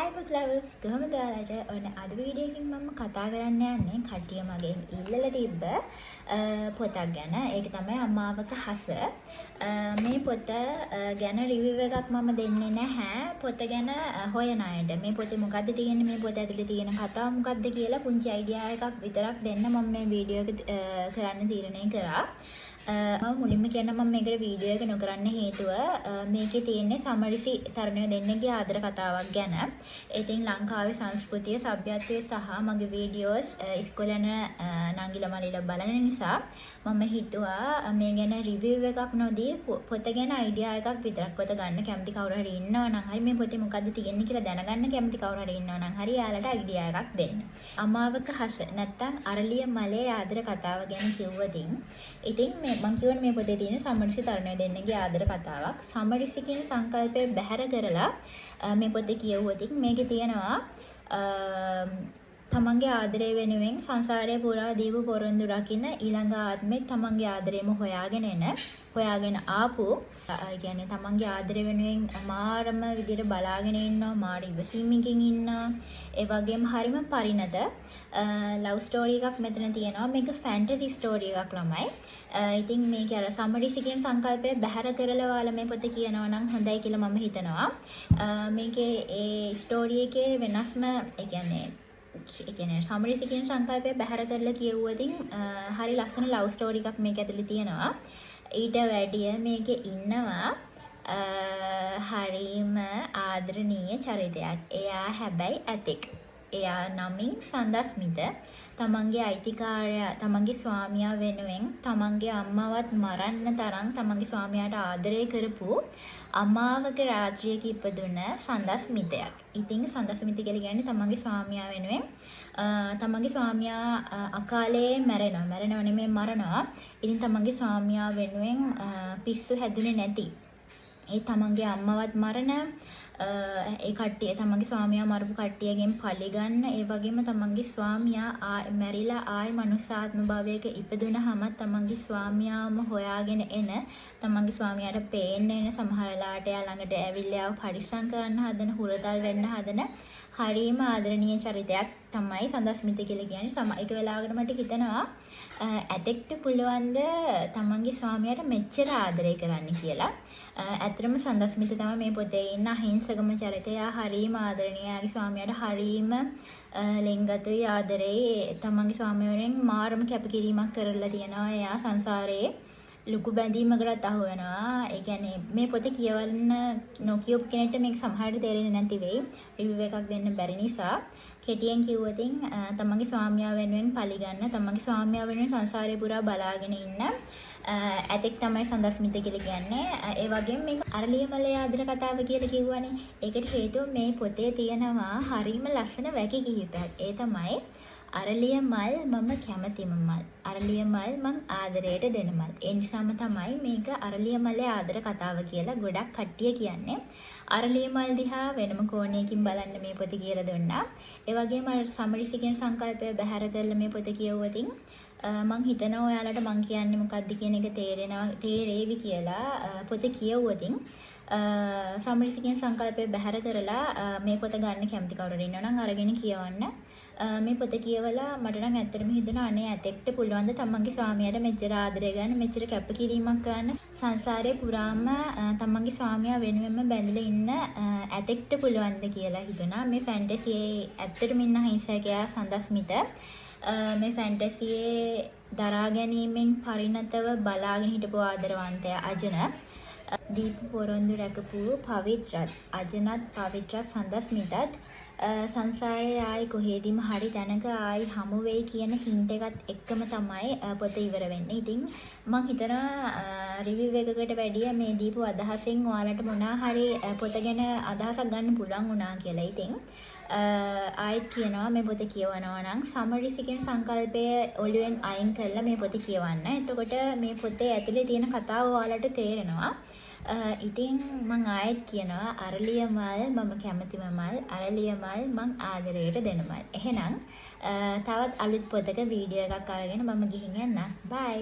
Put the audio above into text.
Hi book lovers කොහොමද ඔයාලට ඔන්න අද වීඩියෝ එකකින් මම කතා කරන්න යන්නේ කට්ටිය මගෙන් ඉල්ලලා තිබ්බ පොතක් ගැන. ඒක තමයි අම්මාවක හස. මේ පොත ගැන රිවිව් එකක් මම දෙන්නේ නැහැ. පොත ගැන හොයන අයට මේ පොතේ මොකද්ද තියෙන්නේ, මේ පොත ඇතුලේ තියෙන කතාව මොකද්ද කියලා පුංචි අයිඩියා එකක් විතරක් දෙන්න මම මේ වීඩියෝ එක කරන්න තීරණය කරා. මම මුලින්ම කියන මම මේකට වීඩියෝ එක නොකරන්න හේතුව මේකේ තියෙන්නේ සමරිසි තරුණයෝ දෙන්නෙක්ගේ ආදර කතාවක් ගැන. ඉතින් ලංකාවේ සංස්කෘතිය, සભ્યත්වය සහ මගේ වීඩියෝස් ඉස්කෝලේ යන නංගිලා මල්ලිලා බලන නිසා මම හිතුවා මේ ගැන රිවිව් එකක් නොදී පොත ගැන අයිඩියා එකක් විතරක් පොත ගන්න කැමති කවුරු හරි ඉන්නවා නම් හරි මේ පොතේ මොකද්ද තියෙන්නේ කියලා දැනගන්න කැමති කවුරු හරි ඉන්නවා නම් හරි යාලට අයිඩියා එකක් දෙන්න. අමාවක හස නැත්තම් අරලිය මලේ ආදර කතාව ගැන කිව්වදින් ඉතින් මම කියවන මේ පොතේ තියෙන සමරිසි තරුණයෝ දෙන්නගේ ආදර කතාවක්. සමරිසි කියන සංකල්පය බැහැර කරලා මේ පොතේ කියවුවොත් මේකේ තියෙනවා තමන්ගේ ආදරය වෙනුවෙන් සංසාරය පුරා දීපු පොරොන්දු රකින්න ඊළඟ ආත්මෙත් තමන්ගේ ආදරයම හොයාගෙන ආපු කියන්නේ තමන්ගේ ආදරය වෙනුවෙන් මාරම විදිහට බලාගෙන ඉන්නවා, මාර ඉවසීමකින් ඉන්නවා. ඒ වගේම හරිම පරිණත ලව් ස්ටෝරි එකක් මෙතන තියෙනවා. මේක ෆැන්ටසි ස්ටෝරි එකක් ළමයි. ඉතින් මේක අර සමරිසි කියන සංකල්පය බැහැර කරලා ඔයාලා මේ පොත කියනවා නම් හොඳයි කියලා මම හිතනවා. මේකේ ඒ ස්ටෝරි එකේ වෙනස්ම ඒ කියන්නේ සමරිසි කියන සංකල්පය බැහැර කරලා කියවුවදින් හරි ලස්සන ලව් ස්ටෝරි එකක් මේක ඇතුලේ තියෙනවා. ඊට වැඩිය මේකේ ඉන්නවා හරිම ආදරණීය චරිතයක්. එයා හැබැයි ඇතෙක්. එයා නමින් සඳස්මිත. තමන්ගේ අයිතිකාරයා තමන්ගේ ස්වාමියා වෙනුවෙන් තමන්ගේ අම්මවත් මරන්න තරම් තමන්ගේ ස්වාමියාට ආදරය කරපු අමාවක රාත්‍රියක ඉපදුන සඳස්මිතයක්. ඉතින් සඳස්මිත කියලා කියන්නේ තමන්ගේ ස්වාමියා වෙනුවෙන් තමන්ගේ ස්වාමියා අකාලේ මැරෙනවා නෙමෙයි මරනවා. ඉතින් තමන්ගේ ස්වාමියා වෙනුවෙන් පිස්සු හැදුනේ නැති ඒ තමන්ගේ අම්මවත් මරණ ඒ කට්ටිය තමන්ගේ ස්වාමියා මරපු කට්ටියගෙන් පලි ගන්න. ඒ වගේම තමන්ගේ ස්වාමියා මැරිලා ආයි මනුෂ්‍යාත්ම භවයක ඉපදුනහම තමන්ගේ ස්වාමියාම හොයාගෙන එන තමන්ගේ ස්වාමියාට පේන්න එන සමහරලාට එයා ළඟට ඇවිල්ලා පරිස්සම් කරන්න හදන, හුරතල් වෙන්න හදන හරිම ආදරණීය චරිතයක් තමයි සඳස්මිත කියලා කියන්නේ. එක වෙලාවකට මට හිතෙනවා ඇතෙක්ට පුළුවන්ද තමන්ගේ ස්වාමියාට මෙච්චර ආදරය කරන්න කියලා. ඇත්තටම සඳස්මිත තමයි මේ පොතේ ඉන්න අහිංසකම චරිතය. හරිම ආදරණීය. යාගේ ස්වාමියාට හරිම ලෙන්ගතුයි ආදරේ. තමන්ගේ ස්වාමියාගෙන් මාරම කැපකිරීමක් කරලා තියෙනවා. එයා සංසාරේ ලොකු බැඳීමකටත් අහු වෙනවා. ඒ කියන්නේ මේ පොත කියවන්න නොකියපු කෙනෙක්ට මේක සමහරට තේරෙන්නේ නැති වෙයි. රිවිව් එකක් දෙන්න බැරි නිසා කෙටියෙන් කිව්වොතින් තමන්ගේ ස්වාමියා වෙනුවෙන් පලි ගන්න, තමන්ගේ ස්වාමියා වෙනුවෙන් සංසාරේ පුරා බලාගෙන ඉන්න ඇතෙක් තමයි සඳස්මිත කියලා කියන්නේ. ඒ වගේම මේක අරලිය මලේ ආදර කතාව කියලා කිව්වනේ. ඒකට හේතුව මේ පොතේ තියෙනවා හරිම ලස්සන වැකි කිහිපයක්. ඒ තමයි අරලිය මල් මම කැමතිම මල්. අරලිය මල් මං ආදරයට දෙන මල්. ඒ නිසාම තමයි මේක අරලිය මලේ ආදර කතාව කියලා ගොඩක් කට්ටිය කියන්නේ. අරලිය මල් දිහා වෙනම කෝණයකින් බලන්න මේ පොත කියලා දුන්නා. ඒ වගේම සමරිසි කියන සංකල්පය බැහැර කරලා මේ පොත කියවුවතින් මං හිතනවා ඔයාලට මං කියන්නේ මොකක්ද කියන එක තේරෙවි කියලා. පොත කියවුවතින් සමරිසි කියන සංකල්පය බැහැර කරලා මේ පොත ගන්න කැමති කවුරු හරි ඉන්නවා නම් අරගෙන කියවන්න. මේ පොත කියවලා මට නම් ඇත්තටම හිතුණා අනේ ඇතෙක්ට පුළුවන් ද තමන්ගේ ස්වාමියාට මෙච්චර ආදරය ගන්න, මෙච්චර කැපකිරීමක් කරන්න, සංසාරේ පුරාම තමන්ගේ ස්වාමියා වෙනුවෙන්ම බැඳලා ඉන්න ඇතෙක්ට පුළුවන් ද කියලා හිතුණා. මේ ෆැන්ටසියේ ඇත්තටම ඉන්න හිංසකයා සඳස්මිත. මේ ෆැන්ටසියේ දරා ගැනීමෙන් පරිණතව බලාගෙන හිටපු ආදරවන්තයා අජන. දීපු පොරොන්දු රැකපු පවිත්‍රත් අජනත් පවිත්‍රත් සඳස්මිතත් සංසාරේ ආයි කොහෙදීම හරි තැනක ආයි හමු වෙයි කියන හින්ට් එකත් එක්කම තමයි පොත ඉවර වෙන්නේ. ඉතින් මම හිතනවා රිවිව් එකකට වැඩිය මේ දීපු අදහසෙන් ඔයාලට මොනවා හරි පොත ගැන අදහසක් ගන්න පුළුවන් වුණා කියලා. ඉතින් ආයෙත් කියනවා මේ පොත කියවනවා නම් සමරිසි කියන සංකල්පය ඔළුවෙන් අයින් කරලා මේ පොත කියවන්න. එතකොට මේ පොතේ ඇතුලේ තියෙන කතාව ඔයාලට තේරෙනවා. ඉතින් මං ආයෙත් කියනවා අරලිය මල් මම කැමතිම මල්, අරලිය මල් මං ආදරයට දෙන මල්. එහෙනම් තවත් අලුත් පොතක වීඩියෝ එකක් අරගෙන මම ගිහින් යන්න. බයි.